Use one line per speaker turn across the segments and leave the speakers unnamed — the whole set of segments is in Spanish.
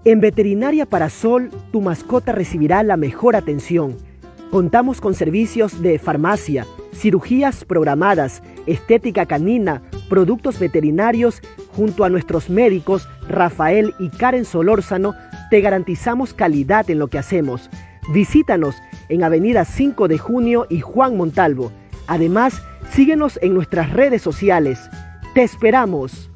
En Veterinaria Parasol, tu mascota recibirá la mejor atención. Contamos con servicios de farmacia, cirugías programadas, estética canina, productos veterinarios. Junto a nuestros médicos, Rafael y Karen Solórzano, te garantizamos calidad en lo que hacemos. Visítanos en Avenida 5 de Junio y Juan Montalvo. Además, síguenos en nuestras redes sociales. ¡Te esperamos!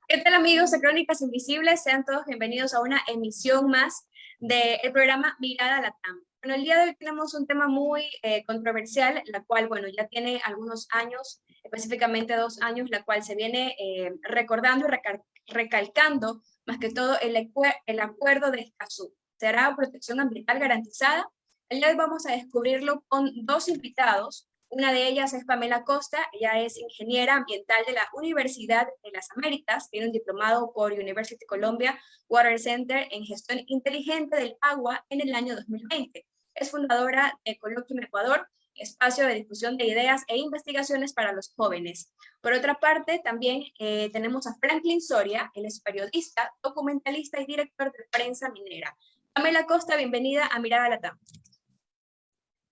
¿Qué tal, amigos de Crónicas Invisibles? Sean todos bienvenidos a una emisión más del programa Mirada Latam. Bueno, el día de hoy tenemos un tema muy controversial, la cual, bueno, ya tiene algunos años, específicamente 2 años, la cual se viene recordando y recalcando, más que todo, el acuerdo de Escazú. ¿Será protección ambiental garantizada? El día de hoy vamos a descubrirlo con 2 invitados. Una de ellas es Pamela Costa, ella es ingeniera ambiental de la Universidad de las Américas, tiene un diplomado por University Columbia Water Center en gestión inteligente del agua en el año 2020. Es fundadora de Colloquium Ecuador, espacio de difusión de ideas e investigaciones para los jóvenes. Por otra parte, también tenemos a Franklin Soria, él es periodista, documentalista y director de prensa minera. Pamela Costa, bienvenida a Mirada Latam.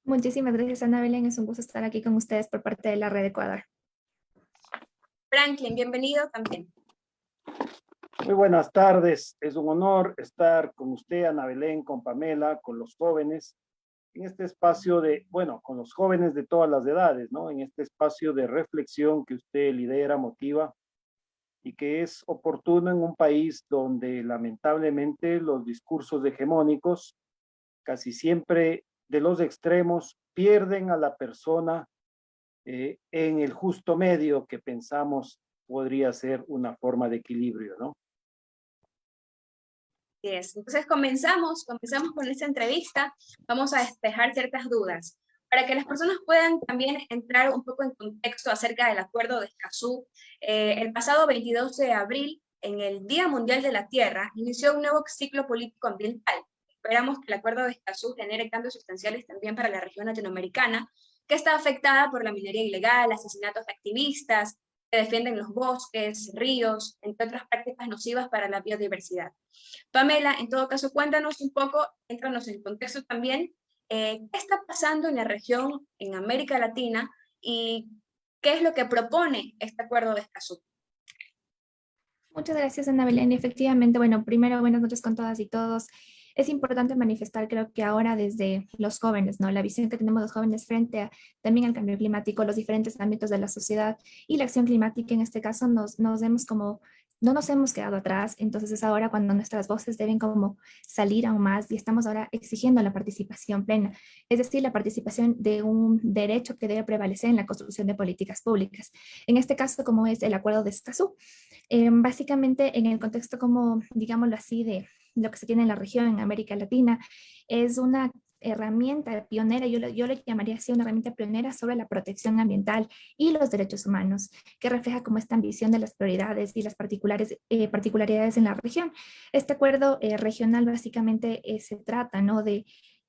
Muchísimas gracias, Ana Belén. Es un gusto estar aquí con ustedes por parte de la Red Ecuador.
Franklin, bienvenido también.
Muy buenas tardes. Es un honor estar con usted, Ana Belén, con Pamela, con los jóvenes, en este espacio con los jóvenes de todas las edades, ¿no? En este espacio de reflexión que usted lidera, motiva, y que es oportuno en un país donde lamentablemente los discursos hegemónicos casi siempre de los extremos pierden a la persona en el justo medio que pensamos podría ser una forma de equilibrio, ¿no?
Yes. Entonces comenzamos con esta entrevista. Vamos a despejar ciertas dudas para que las personas puedan también entrar un poco en contexto acerca del acuerdo de Escazú. El pasado 22 de abril, en el Día Mundial de la Tierra, inició un nuevo ciclo político ambiental. Esperamos que el acuerdo de Escazú genere cambios sustanciales también para la región latinoamericana, que está afectada por la minería ilegal, asesinatos de activistas que defienden los bosques, ríos, entre otras prácticas nocivas para la biodiversidad. Pamela, en todo caso, cuéntanos un poco, éntranos en contexto también, qué está pasando en la región, en América Latina, y qué es lo que propone este acuerdo de Escazú.
Muchas gracias, Ana Belén. Efectivamente, bueno, primero, buenas noches con todas y todos. Es importante manifestar, creo que ahora desde los jóvenes, ¿no? La visión que tenemos los jóvenes frente a también al cambio climático, los diferentes ámbitos de la sociedad y la acción climática, en este caso, no nos hemos quedado atrás. Entonces es ahora cuando nuestras voces deben como salir aún más y estamos ahora exigiendo la participación plena, es decir, la participación de un derecho que debe prevalecer en la construcción de políticas públicas. En este caso, como es el acuerdo de Escazú, básicamente en el contexto como, digámoslo así, de lo que se tiene en la región, en América Latina, es una herramienta pionera, yo le llamaría así, una herramienta pionera sobre la protección ambiental y los derechos humanos, que refleja como esta ambición de las prioridades y las particularidades en la región. Este acuerdo regional básicamente se trata, ¿no?,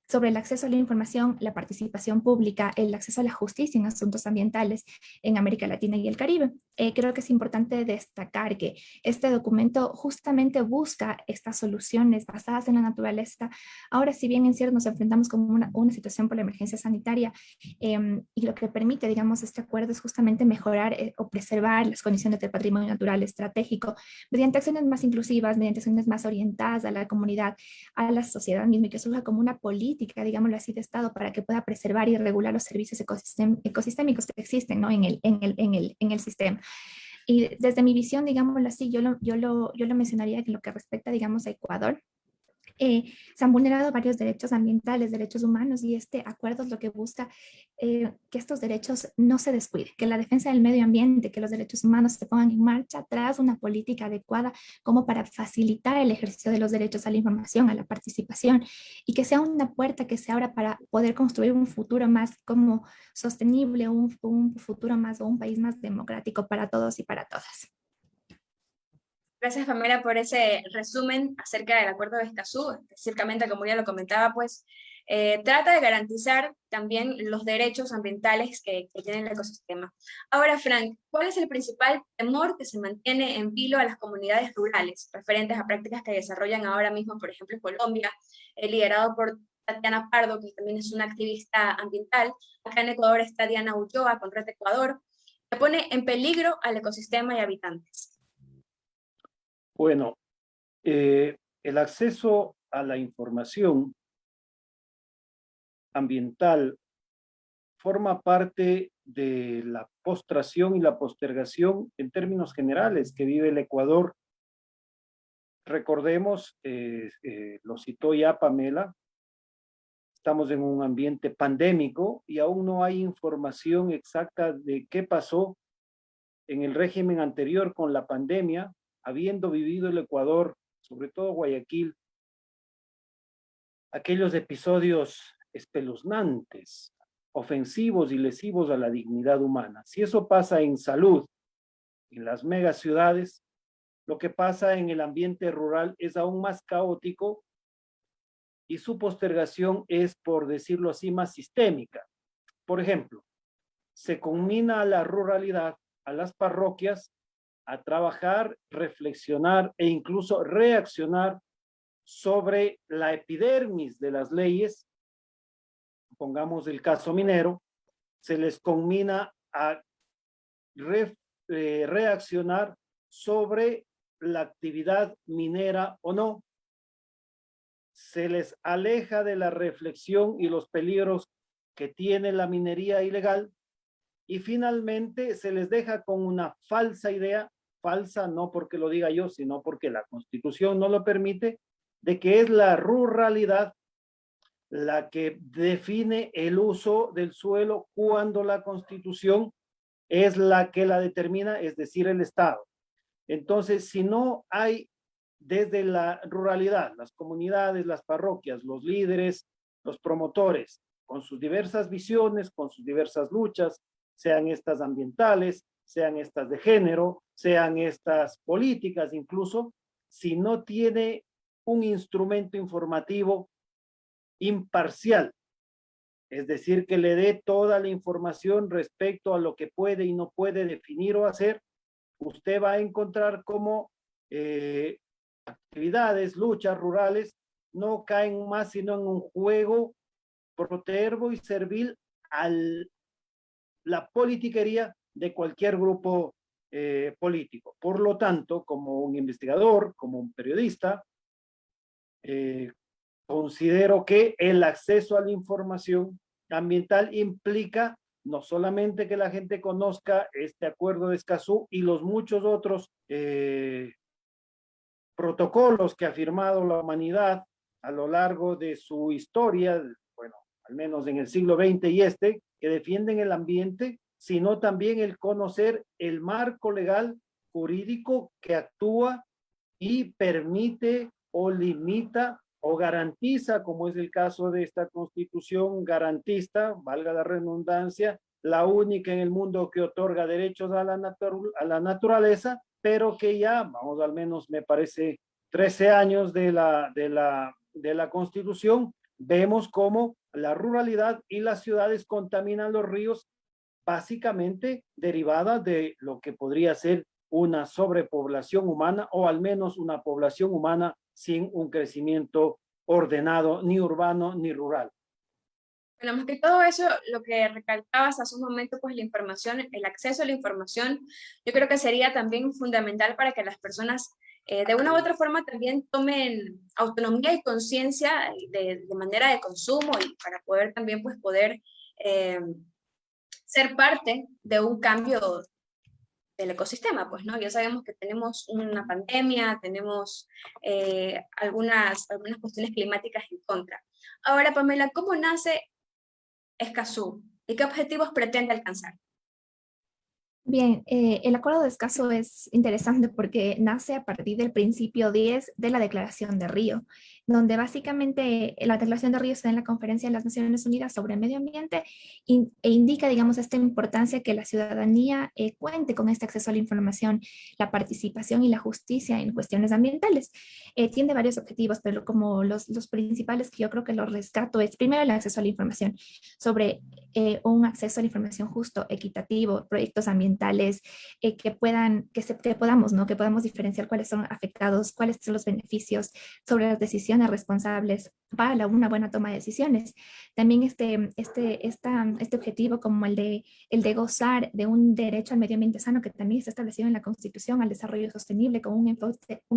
sobre el acceso a la información, la participación pública, el acceso a la justicia en asuntos ambientales en América Latina y el Caribe. Creo que es importante destacar que este documento justamente busca estas soluciones basadas en la naturaleza. Ahora, si bien en cierto nos enfrentamos con una situación por la emergencia sanitaria, y lo que permite, digamos, este acuerdo es justamente mejorar o preservar las condiciones del patrimonio natural estratégico mediante acciones más inclusivas, mediante acciones más orientadas a la comunidad, a la sociedad misma, y que surja como una política, digámoslo así, de Estado para que pueda preservar y regular los servicios ecosistémicos que existen, ¿no?, en el sistema. Y desde mi visión, digámoslo así, yo lo mencionaría que en lo que respecta, digamos, a Ecuador, se han vulnerado varios derechos ambientales, derechos humanos, y este acuerdo es lo que busca que estos derechos no se descuiden, que la defensa del medio ambiente, que los derechos humanos se pongan en marcha tras una política adecuada como para facilitar el ejercicio de los derechos a la información, a la participación, y que sea una puerta que se abra para poder construir un futuro más como sostenible, un futuro más o un país más democrático para todos y para todas.
Gracias, Pamela, por ese resumen acerca del Acuerdo de Escazú. Específicamente, como ya lo comentaba, pues trata de garantizar también los derechos ambientales que tiene el ecosistema. Ahora, Frank, ¿cuál es el principal temor que se mantiene en vilo a las comunidades rurales referentes a prácticas que desarrollan ahora mismo, por ejemplo, en Colombia, liderado por Tatiana Pardo, que también es una activista ambiental? Acá en Ecuador está Diana Ulloa con Red Ecuador, que pone en peligro al ecosistema y habitantes.
Bueno, el acceso a la información ambiental forma parte de la postración y la postergación en términos generales que vive el Ecuador. Recordemos, lo citó ya Pamela, estamos en un ambiente pandémico y aún no hay información exacta de qué pasó en el régimen anterior con la pandemia, habiendo vivido el Ecuador, sobre todo Guayaquil, aquellos episodios espeluznantes, ofensivos y lesivos a la dignidad humana. Si eso pasa en salud, en las megaciudades, lo que pasa en el ambiente rural es aún más caótico y su postergación es, por decirlo así, más sistémica. Por ejemplo, se conmina a la ruralidad, a las parroquias, a trabajar, reflexionar e incluso reaccionar sobre la epidermis de las leyes. Pongamos el caso minero, se les conmina a reaccionar sobre la actividad minera o no. Se les aleja de la reflexión y los peligros que tiene la minería ilegal y finalmente se les deja con una falsa idea, falsa no porque lo diga yo, sino porque la Constitución no lo permite, de que es la ruralidad la que define el uso del suelo cuando la Constitución es la que la determina, es decir, el Estado. Entonces, si no hay desde la ruralidad, las comunidades, las parroquias, los líderes, los promotores, con sus diversas visiones, con sus diversas luchas, sean estas ambientales, sean estas de género, sean estas políticas incluso, si no tiene un instrumento informativo imparcial, es decir, que le dé toda la información respecto a lo que puede y no puede definir o hacer, usted va a encontrar cómo actividades, luchas rurales no caen más sino en un juego protervo y servil a la politiquería de cualquier grupo político. Por lo tanto, como un investigador, como un periodista, considero que el acceso a la información ambiental implica no solamente que la gente conozca este acuerdo de Escazú y los muchos otros protocolos que ha firmado la humanidad a lo largo de su historia, bueno, al menos en el siglo XX y que defienden el ambiente, sino también el conocer el marco legal jurídico que actúa y permite o limita o garantiza, como es el caso de esta constitución garantista, valga la redundancia, la única en el mundo que otorga derechos a la naturaleza, pero que ya, vamos, al menos me parece 13 años de la constitución, vemos cómo la ruralidad y las ciudades contaminan los ríos, básicamente derivada de lo que podría ser una sobrepoblación humana o al menos una población humana sin un crecimiento ordenado, ni urbano ni rural.
Bueno, más que todo eso, lo que recalcabas hace un momento, pues la información, el acceso a la información, yo creo que sería también fundamental para que las personas de una u otra forma también tomen autonomía y conciencia de manera de consumo y para poder también poder ser parte de un cambio del ecosistema, pues, ¿no? Ya sabemos que tenemos una pandemia, tenemos algunas cuestiones climáticas en contra. Ahora, Pamela, ¿cómo nace Escazú y qué objetivos pretende alcanzar?
Bien, el acuerdo de Escazú es interesante porque nace a partir del principio 10 de la Declaración de Río, donde básicamente la Declaración de Río está en la Conferencia de las Naciones Unidas sobre Medio Ambiente e indica, digamos, esta importancia que la ciudadanía cuente con este acceso a la información, la participación y la justicia en cuestiones ambientales. Tiene varios objetivos, pero como los principales que yo creo que los rescato es primero el acceso a la información sobre un acceso a la información justo, equitativo, proyectos ambientales que podamos, ¿no? Que podamos diferenciar cuáles son afectados, cuáles son los beneficios sobre las decisiones responsables para una buena toma de decisiones. También este objetivo como el de gozar de un derecho al medio ambiente sano que también está establecido en la Constitución, al desarrollo sostenible con un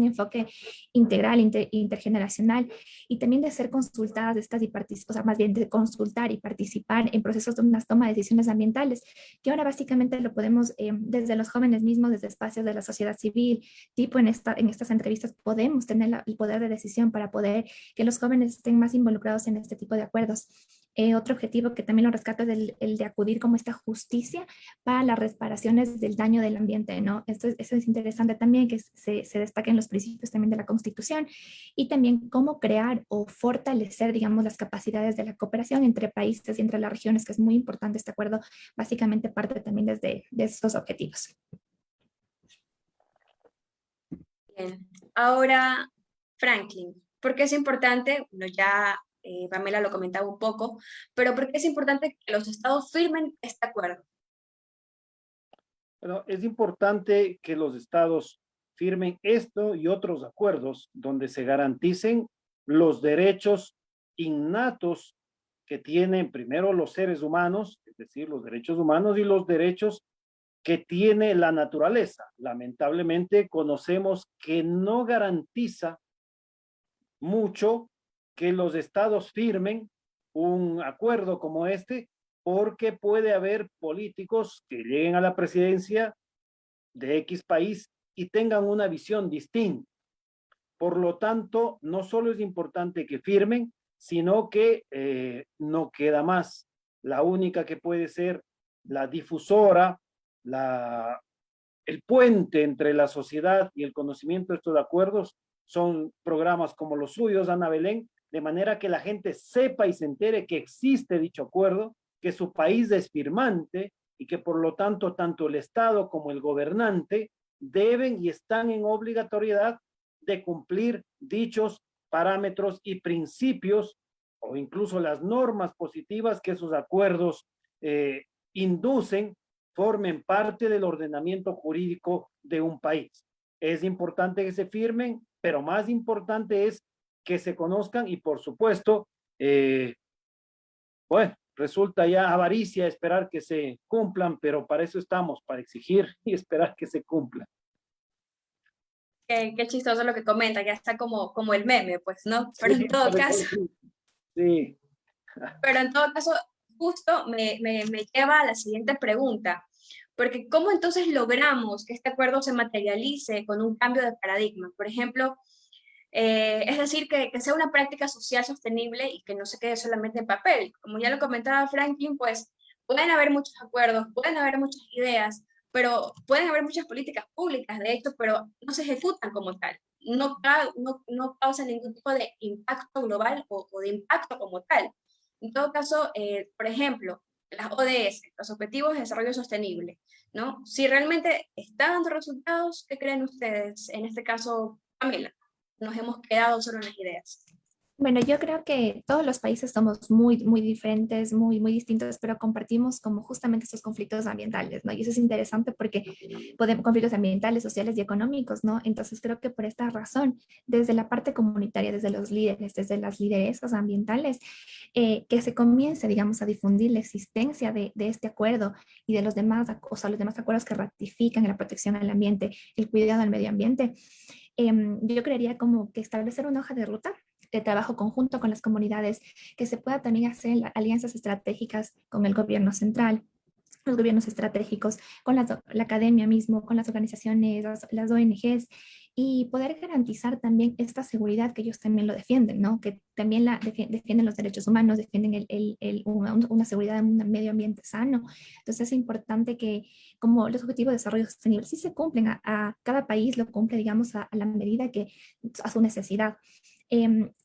enfoque integral, intergeneracional y también de ser consultadas estas o sea, más bien de consultar y participar en procesos de una toma de decisiones ambientales, que ahora básicamente lo podemos desde los jóvenes mismos, desde espacios de la sociedad civil, tipo en estas entrevistas podemos tener el poder de decisión para poder que los jóvenes estén más involucrados en este tipo de acuerdos. Otro objetivo que también lo rescato es el de acudir como esta justicia para las reparaciones del daño del ambiente, ¿no? Eso es interesante también, que se destaquen los principios también de la Constitución y también cómo crear o fortalecer, digamos, las capacidades de la cooperación entre países y entre las regiones, que es muy importante este acuerdo, básicamente parte también de estos objetivos.
Bien. Ahora, Franklin, ¿por qué es importante? Bueno, ya Pamela lo comentaba un poco, pero ¿por qué es importante que los estados firmen este acuerdo?
Bueno, es importante que los estados firmen esto y otros acuerdos donde se garanticen los derechos innatos que tienen primero los seres humanos, es decir, los derechos humanos y los derechos que tiene la naturaleza. Lamentablemente conocemos que no garantiza mucho que los estados firmen un acuerdo como este, porque puede haber políticos que lleguen a la presidencia de X país y tengan una visión distinta. Por lo tanto, no solo es importante que firmen, sino que no queda más. La única que puede ser la difusora, el puente entre la sociedad y el conocimiento de estos acuerdos son programas como los suyos, Ana Belén, de manera que la gente sepa y se entere que existe dicho acuerdo, que su país es firmante y que por lo tanto tanto el Estado como el gobernante deben y están en obligatoriedad de cumplir dichos parámetros y principios o incluso las normas positivas que esos acuerdos inducen, formen parte del ordenamiento jurídico de un país. Es importante que se firmen, pero más importante es que se conozcan y por supuesto, bueno, resulta ya avaricia esperar que se cumplan, pero para eso estamos, para exigir y esperar que se cumplan.
Qué chistoso lo que comenta, ya está como el meme, pues, ¿no? Pero
Sí,
en todo caso,
sí.
pero en todo caso, justo me lleva a la siguiente pregunta, porque ¿cómo entonces logramos que este acuerdo se materialice con un cambio de paradigma? Por ejemplo, es decir, que sea una práctica social sostenible y que no se quede solamente en papel. Como ya lo comentaba Franklin, pues pueden haber muchos acuerdos, pueden haber muchas ideas, pero pueden haber muchas políticas públicas, de hecho, pero no se ejecutan como tal. No causan ningún tipo de impacto global o de impacto como tal. En todo caso, por ejemplo, las ODS, los Objetivos de Desarrollo Sostenible, ¿no? Si realmente está dando resultados, ¿qué creen ustedes? En este caso, Pamela, nos hemos quedado solo en las ideas.
Bueno, yo creo que todos los países somos muy diferentes, muy distintos, pero compartimos como justamente estos conflictos ambientales, ¿no? Y eso es interesante porque podemos, conflictos ambientales, sociales y económicos, ¿no? Entonces creo que por esta razón, desde la parte comunitaria, desde los líderes, desde las lideresas ambientales, que se comience, digamos, a difundir la existencia de este acuerdo y de los demás, o sea, los demás acuerdos que ratifican la protección al ambiente, el cuidado del medio ambiente. Yo creería como que establecer una hoja de ruta de trabajo conjunto con las comunidades, que se pueda también hacer alianzas estratégicas con el gobierno central, los gobiernos estratégicos, con la academia mismo, con las organizaciones, las ONGs, y poder garantizar también esta seguridad que ellos también lo defienden, ¿no? Que también defienden los derechos humanos, defienden una seguridad, un medio ambiente sano. Entonces es importante que como los objetivos de desarrollo sostenible sí se cumplen, a cada país lo cumple, digamos, a la medida que a su necesidad.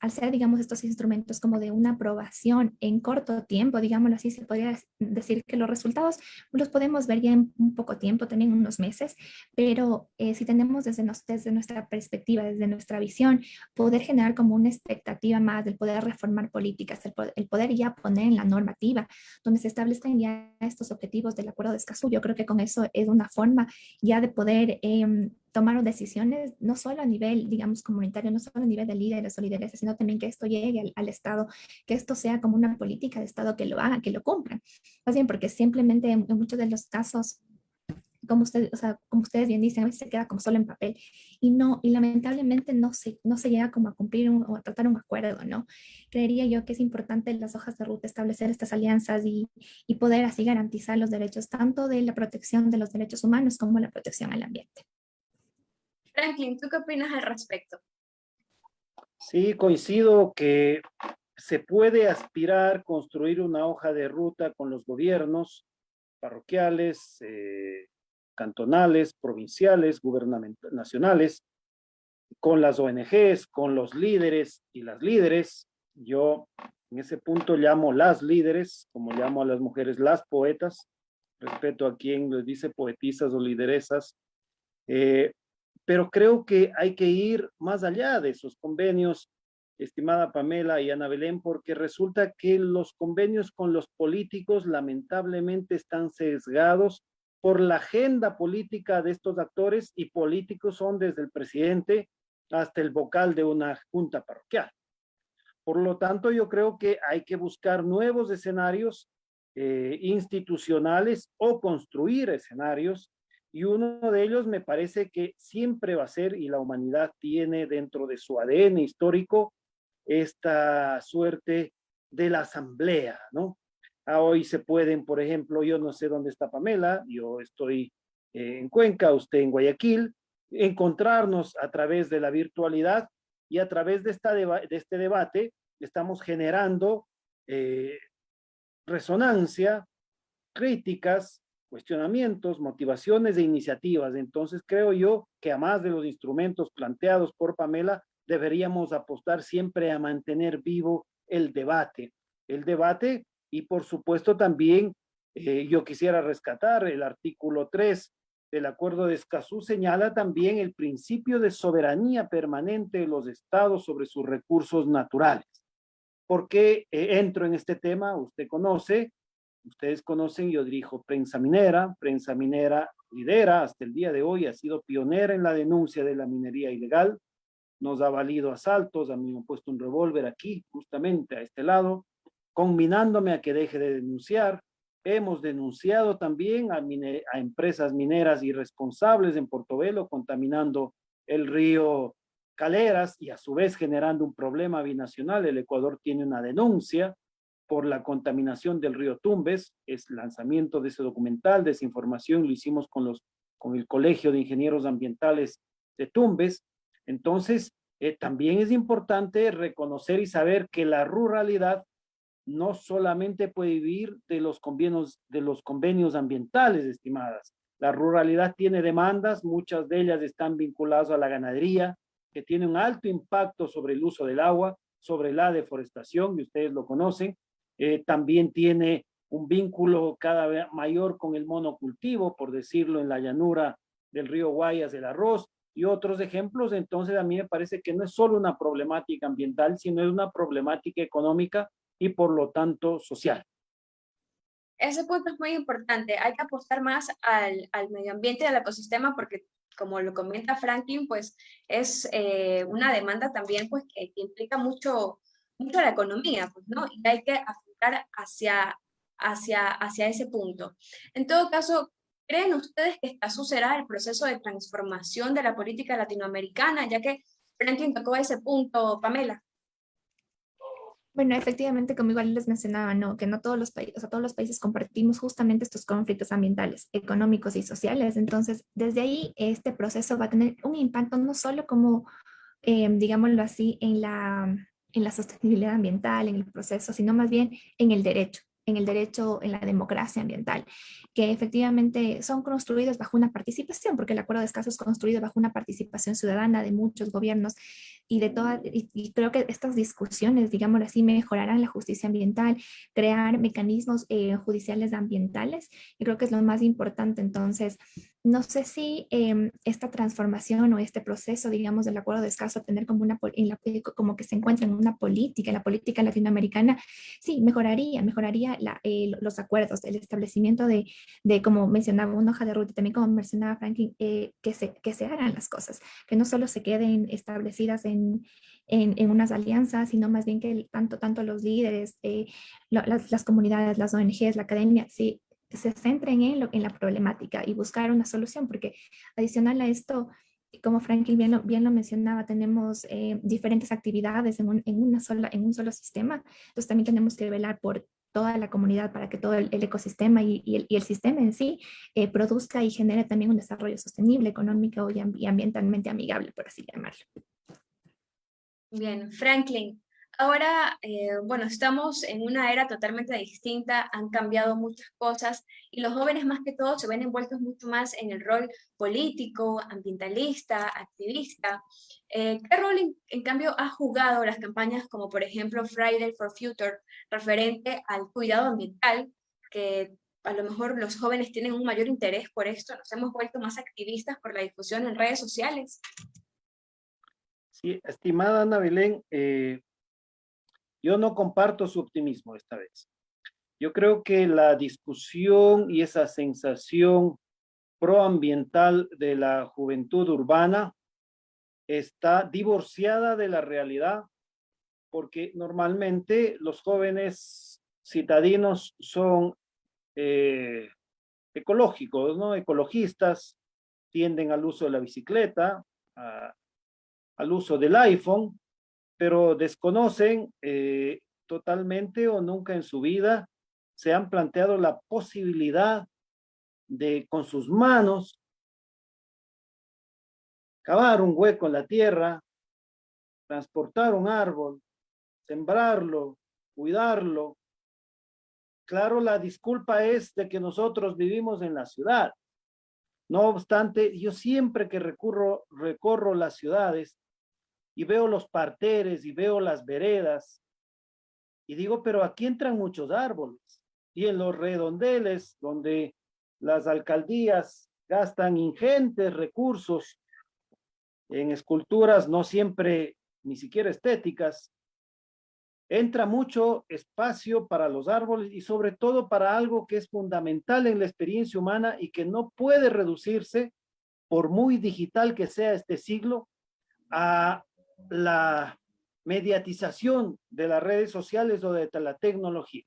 Al ser, digamos, estos instrumentos como de una aprobación en corto tiempo, digámoslo así, se podría decir que los resultados los podemos ver ya en un poco tiempo, también unos meses, pero si tenemos desde nuestra perspectiva, desde nuestra visión, poder generar como una expectativa más del poder reformar políticas, el poder ya poner en la normativa, donde se establezcan ya estos objetivos del Acuerdo de Escazú, yo creo que con eso es una forma ya de poder tomar decisiones, no solo a nivel, digamos, comunitario, no solo a nivel de líderes o lideresas, sino también que esto llegue al Estado, que esto sea como una política de Estado que lo haga, que lo cumplan. Más bien, porque simplemente en muchos de los casos, como ustedes bien dicen, a veces se queda como solo en papel y lamentablemente no se llega como a cumplir o a tratar un acuerdo, ¿no? Creería yo que es importante en las hojas de ruta establecer estas alianzas y poder así garantizar los derechos, tanto de la protección de los derechos humanos como la protección al ambiente.
Franklin, ¿tú qué opinas al respecto?
Sí, coincido que se puede aspirar construir una hoja de ruta con los gobiernos parroquiales, cantonales, provinciales, gubernamentales, nacionales, con las ONGs, con los líderes y las líderes. Yo en ese punto llamo las líderes, como llamo a las mujeres las poetas, respeto a quien les dice poetisas o lideresas, pero creo que hay que ir más allá de esos convenios, estimada Pamela y Ana Belén, porque resulta que los convenios con los políticos lamentablemente están sesgados por la agenda política de estos actores, y políticos son desde el presidente hasta el vocal de una junta parroquial. Por lo tanto, yo creo que hay que buscar nuevos escenarios institucionales o construir escenarios, y uno de ellos me parece que siempre va a ser, y la humanidad tiene dentro de su ADN histórico, esta suerte de la asamblea, ¿no? Hoy se pueden, por ejemplo, yo no sé dónde está Pamela, yo estoy en Cuenca, usted en Guayaquil, encontrarnos a través de la virtualidad, y a través de este debate estamos generando resonancia, críticas, cuestionamientos, motivaciones e iniciativas. Entonces creo yo que a más de los instrumentos planteados por Pamela, deberíamos apostar siempre a mantener vivo el debate y por supuesto también yo quisiera rescatar el artículo 3 del Acuerdo de Escazú, señala también el principio de soberanía permanente de los estados sobre sus recursos naturales. ¿Por qué entro en este tema? Ustedes conocen, yo dirijo Prensa Minera lidera hasta el día de hoy, ha sido pionera en la denuncia de la minería ilegal, nos ha valido asaltos, a mí me han puesto un revólver aquí, justamente a este lado, conminándome a que deje de denunciar. Hemos denunciado también a empresas mineras irresponsables en Portobelo, contaminando el río Caleras y a su vez generando un problema binacional. El Ecuador tiene una denuncia por la contaminación del río Tumbes. Es lanzamiento de ese documental, de esa información, lo hicimos con el Colegio de Ingenieros Ambientales de Tumbes. Entonces, también es importante reconocer y saber que la ruralidad no solamente puede vivir de los convenios ambientales, estimadas. La ruralidad tiene demandas, muchas de ellas están vinculadas a la ganadería, que tiene un alto impacto sobre el uso del agua, sobre la deforestación, y ustedes lo conocen. También tiene un vínculo cada vez mayor con el monocultivo, por decirlo, en la llanura del río Guayas, el arroz, y otros ejemplos. Entonces, a mí me parece que no es solo una problemática ambiental, sino es una problemática económica y por lo tanto social.
Ese punto es muy importante. Hay que apostar más al medio ambiente y al ecosistema porque, como lo comenta Franklin, pues es una demanda también pues, que implica mucho la economía, pues, ¿no? Y hay que apuntar hacia ese punto. En todo caso, ¿creen ustedes que Escazú será el proceso de transformación de la política latinoamericana? Ya que Franklin tocó ese punto, Pamela.
Bueno, efectivamente, como igual les mencionaba, ¿no? Que no todos los países, o sea, todos los países compartimos justamente estos conflictos ambientales, económicos y sociales. Entonces, desde ahí, este proceso va a tener un impacto no solo como, digámoslo así, en la sostenibilidad ambiental, en el proceso, sino más bien en el derecho, en la democracia ambiental, que efectivamente son construidos bajo una participación, porque el Acuerdo de Escazú es construido bajo una participación ciudadana de muchos gobiernos y de todas, y creo que estas discusiones, digámoslo así, mejorarán la justicia ambiental, crear mecanismos judiciales ambientales, y creo que es lo más importante. Entonces, no sé si esta transformación o este proceso, digamos, del Acuerdo de Escazú, tener como, como que se encuentra en una política, en la política latinoamericana, sí, mejoraría los acuerdos, el establecimiento de, como mencionaba una hoja de ruta, también como mencionaba Franklin, que se hagan las cosas, que no solo se queden establecidas en unas alianzas, sino más bien que tanto los líderes, las comunidades, las ONGs, la academia, sí, se centren en la problemática y buscar una solución, porque adicional a esto, como Franklin bien lo mencionaba, tenemos diferentes actividades en un solo sistema, entonces también tenemos que velar por toda la comunidad para que todo el ecosistema y el sistema en sí produzca y genere también un desarrollo sostenible, económico y ambientalmente amigable, por así llamarlo.
Bien, Franklin, ahora, bueno, estamos en una era totalmente distinta, han cambiado muchas cosas y los jóvenes más que todo se ven envueltos mucho más en el rol político, ambientalista, activista. ¿Qué rol en cambio ha jugado las campañas como por ejemplo Friday for Future referente al cuidado ambiental, que a lo mejor los jóvenes tienen un mayor interés por esto, nos hemos vuelto más activistas por la difusión en redes sociales?
Sí, estimada Ana Belén, yo no comparto su optimismo esta vez. Yo creo que la discusión y esa sensación proambiental de la juventud urbana está divorciada de la realidad, porque normalmente los jóvenes citadinos son ecológicos, ¿no? Ecologistas, tienden al uso de la bicicleta, al uso del iPhone, pero desconocen totalmente o nunca en su vida se han planteado la posibilidad de con sus manos cavar un hueco en la tierra, transportar un árbol, sembrarlo, cuidarlo. Claro, la disculpa es de que nosotros vivimos en la ciudad. No obstante, yo siempre que recorro las ciudades y veo los parterres y veo las veredas, y digo, pero aquí entran muchos árboles. Y en los redondeles, donde las alcaldías gastan ingentes recursos en esculturas, no siempre ni siquiera estéticas, entra mucho espacio para los árboles y sobre todo para algo que es fundamental en la experiencia humana y que no puede reducirse, por muy digital que sea este siglo, a la mediatización de las redes sociales o de la tecnología.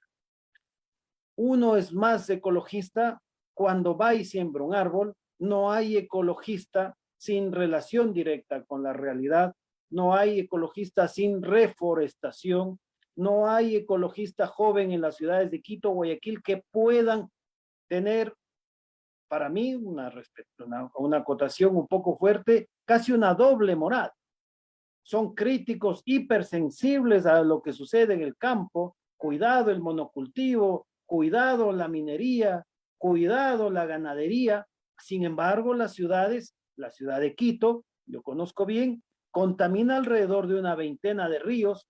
Uno es más ecologista cuando va y siembra un árbol, no hay ecologista sin relación directa con la realidad, no hay ecologista sin reforestación, no hay ecologista joven en las ciudades de Quito, Guayaquil, que puedan tener, para mí, una acotación un poco fuerte, casi una doble moral. Son críticos hipersensibles a lo que sucede en el campo, cuidado el monocultivo, cuidado la minería, cuidado la ganadería. Sin embargo, las ciudades, la ciudad de Quito, yo conozco bien, contamina alrededor de una veintena de ríos,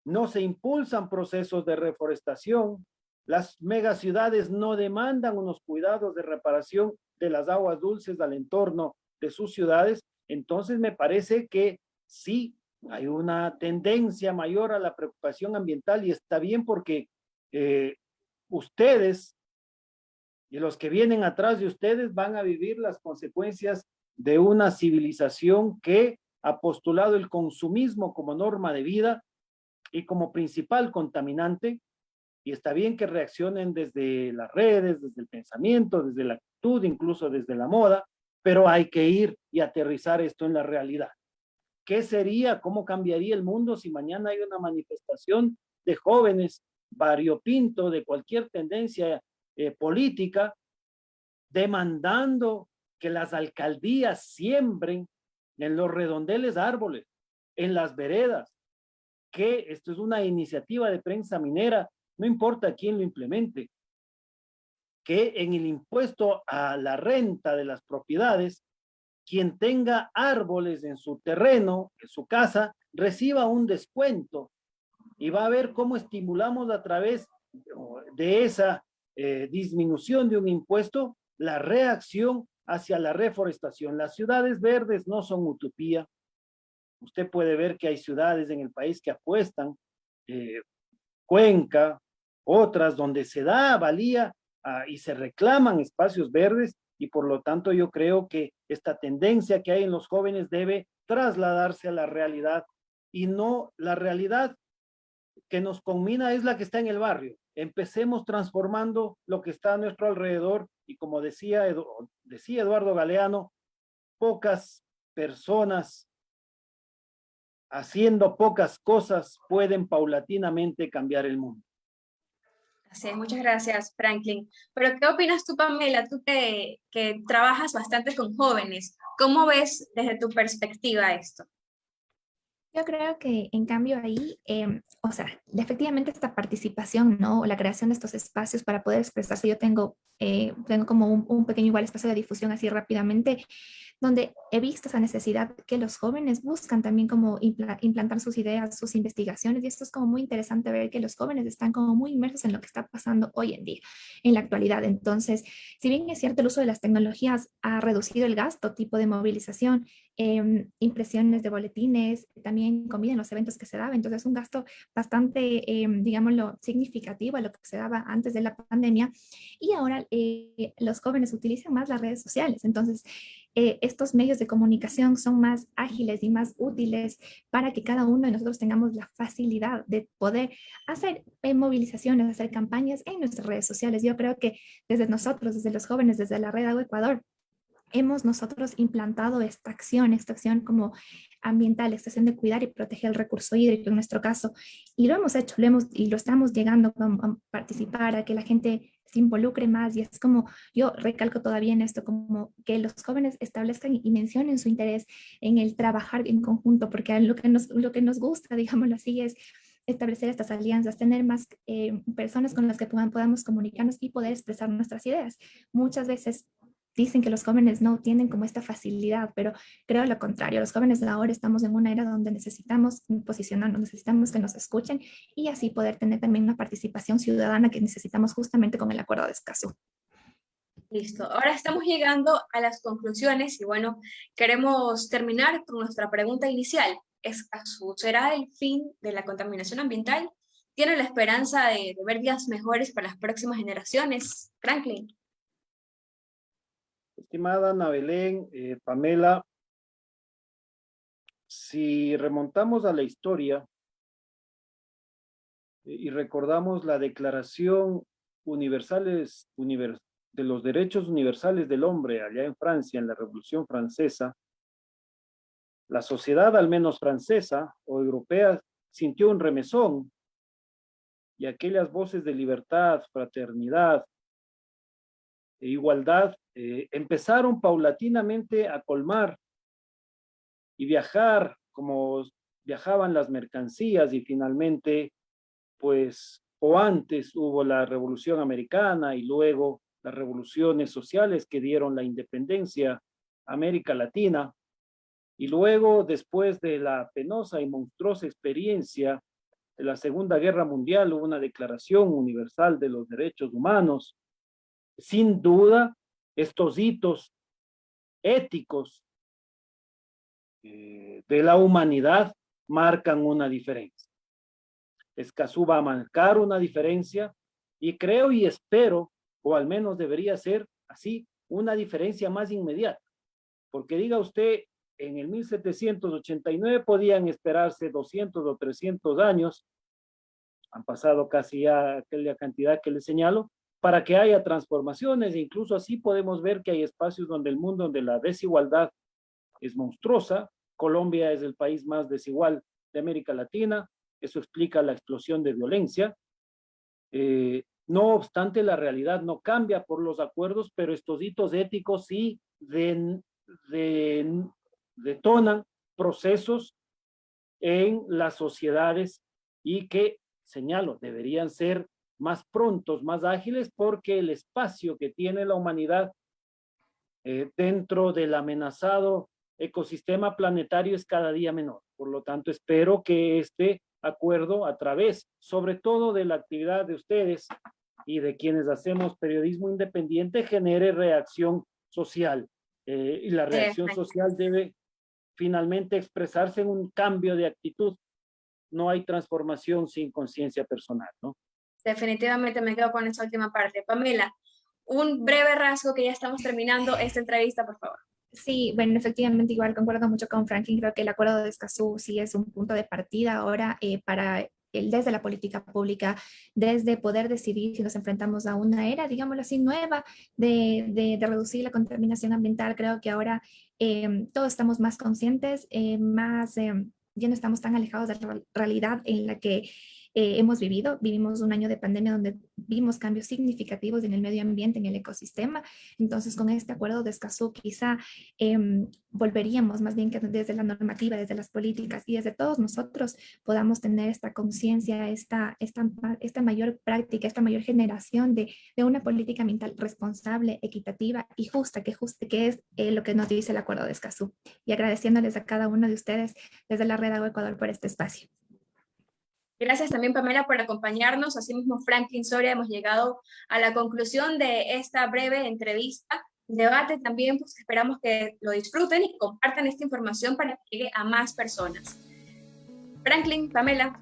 no se impulsan procesos de reforestación, las megaciudades no demandan unos cuidados de reparación de las aguas dulces al entorno de sus ciudades. Entonces me parece que sí hay una tendencia mayor a la preocupación ambiental y está bien porque ustedes y los que vienen atrás de ustedes van a vivir las consecuencias de una civilización que ha postulado el consumismo como norma de vida y como principal contaminante, y está bien que reaccionen desde las redes, desde el pensamiento, desde la actitud, incluso desde la moda, pero hay que ir y aterrizar esto en la realidad. ¿Qué sería, cómo cambiaría el mundo si mañana hay una manifestación de jóvenes variopinto de cualquier tendencia política demandando que las alcaldías siembren en los redondeles árboles, en las veredas, que esto es una iniciativa de prensa minera, no importa quién lo implemente, que en el impuesto a la renta de las propiedades, quien tenga árboles en su terreno, en su casa, reciba un descuento y va a ver cómo estimulamos a través de esa disminución de un impuesto la reacción hacia la reforestación. Las ciudades verdes no son utopía. Usted puede ver que hay ciudades en el país que apuestan, Cuenca, otras donde se da valía y se reclaman espacios verdes, y por lo tanto yo creo que esta tendencia que hay en los jóvenes debe trasladarse a la realidad, y no la realidad que nos conmina es la que está en el barrio. Empecemos transformando lo que está a nuestro alrededor, y como decía Eduardo Galeano, pocas personas haciendo pocas cosas pueden paulatinamente cambiar el mundo.
Así es, muchas gracias, Franklin. Pero, ¿qué opinas tú, Pamela? Tú que trabajas bastante con jóvenes, ¿cómo ves desde tu perspectiva esto?
Yo creo que en cambio ahí, o sea, efectivamente esta participación, ¿no? O la creación de estos espacios para poder expresarse. Yo tengo como un pequeño igual espacio de difusión así rápidamente, donde he visto esa necesidad que los jóvenes buscan también como implantar sus ideas, sus investigaciones, y esto es como muy interesante ver que los jóvenes están como muy inmersos en lo que está pasando hoy en día, en la actualidad. Entonces, si bien es cierto el uso de las tecnologías ha reducido el gasto tipo de movilización, impresiones de boletines, también comida en los eventos que se daba, entonces es un gasto bastante, digámoslo, significativo a lo que se daba antes de la pandemia, y ahora los jóvenes utilizan más las redes sociales. Entonces estos medios de comunicación son más ágiles y más útiles para que cada uno de nosotros tengamos la facilidad de poder hacer movilizaciones, hacer campañas en nuestras redes sociales. Yo creo que desde nosotros, desde los jóvenes, desde la Red Agua Ecuador, hemos nosotros implantado esta acción como ambiental, esta acción de cuidar y proteger el recurso hídrico en nuestro caso, y lo hemos hecho, y lo estamos llegando a participar, a que la gente se involucre más, y es como, yo recalco todavía en esto, como que los jóvenes establezcan y mencionen su interés en el trabajar en conjunto, porque lo que nos gusta, digámoslo así, es establecer estas alianzas, tener más personas con las que podamos comunicarnos y poder expresar nuestras ideas. Muchas veces dicen que los jóvenes no tienen como esta facilidad, pero creo lo contrario. Los jóvenes de ahora estamos en una era donde necesitamos posicionarnos, necesitamos que nos escuchen, y así poder tener también una participación ciudadana que necesitamos justamente con el Acuerdo de Escazú.
Listo, ahora estamos llegando a las conclusiones y bueno, queremos terminar con nuestra pregunta inicial. ¿Escazú será el fin de la contaminación ambiental? ¿Tiene la esperanza de ver días mejores para las próximas generaciones? Franklin.
Estimada Ana Belén, Pamela, si remontamos a la historia y recordamos la Declaración de los Derechos Universales del Hombre allá en Francia, en la Revolución Francesa, la sociedad, al menos francesa o europea, sintió un remesón, y aquellas voces de libertad, fraternidad e igualdad empezaron paulatinamente a colmar y viajar como viajaban las mercancías, y finalmente, pues, o antes hubo la Revolución Americana y luego las revoluciones sociales que dieron la independencia a América Latina, y luego, después de la penosa y monstruosa experiencia de la Segunda Guerra Mundial, hubo una Declaración Universal de los Derechos Humanos. Sin duda, estos hitos éticos de la humanidad marcan una diferencia. Escazú va a marcar una diferencia, y creo y espero, o al menos debería ser así, una diferencia más inmediata, porque diga usted, en el 1789 podían esperarse 200 o 300 años, han pasado casi ya aquella cantidad que les señalo, para que haya transformaciones, e incluso así podemos ver que hay espacios donde el mundo, donde la desigualdad es monstruosa, Colombia es el país más desigual de América Latina. Eso explica la explosión de violencia. No obstante, la realidad no cambia por los acuerdos, pero estos hitos éticos sí detonan procesos en las sociedades y que, señalo, deberían ser más prontos, más ágiles, porque el espacio que tiene la humanidad dentro del amenazado ecosistema planetario es cada día menor. Por lo tanto, espero que este acuerdo, a través, sobre todo de la actividad de ustedes y de quienes hacemos periodismo independiente, genere reacción social. Y la reacción social debe finalmente expresarse en un cambio de actitud. No hay transformación sin conciencia personal, ¿no?
Definitivamente me quedo con esa última parte. Pamela, un breve rasgo que ya estamos terminando esta entrevista, por favor.
Sí, bueno, efectivamente, igual concuerdo mucho con Franklin. Creo que el acuerdo de Escazú sí es un punto de partida ahora para desde la política pública, desde poder decidir si nos enfrentamos a una era, digámoslo así, nueva de reducir la contaminación ambiental. Creo que ahora todos estamos más conscientes, ya no estamos tan alejados de la realidad en la que hemos vivido. Vivimos un año de pandemia donde vimos cambios significativos en el medio ambiente, en el ecosistema. Entonces, con este acuerdo de Escazú, quizá volveríamos más bien que desde la normativa, desde las políticas y desde todos nosotros podamos tener esta conciencia, esta mayor práctica, esta mayor generación de una política ambiental responsable, equitativa y justa, que es lo que nos dice el acuerdo de Escazú. Y agradeciéndoles a cada uno de ustedes desde la Red Agua Ecuador por este espacio.
Gracias también, Pamela, por acompañarnos. Asimismo, Franklin Soria, hemos llegado a la conclusión de esta breve entrevista, debate también, pues esperamos que lo disfruten y compartan esta información para que llegue a más personas. Franklin, Pamela.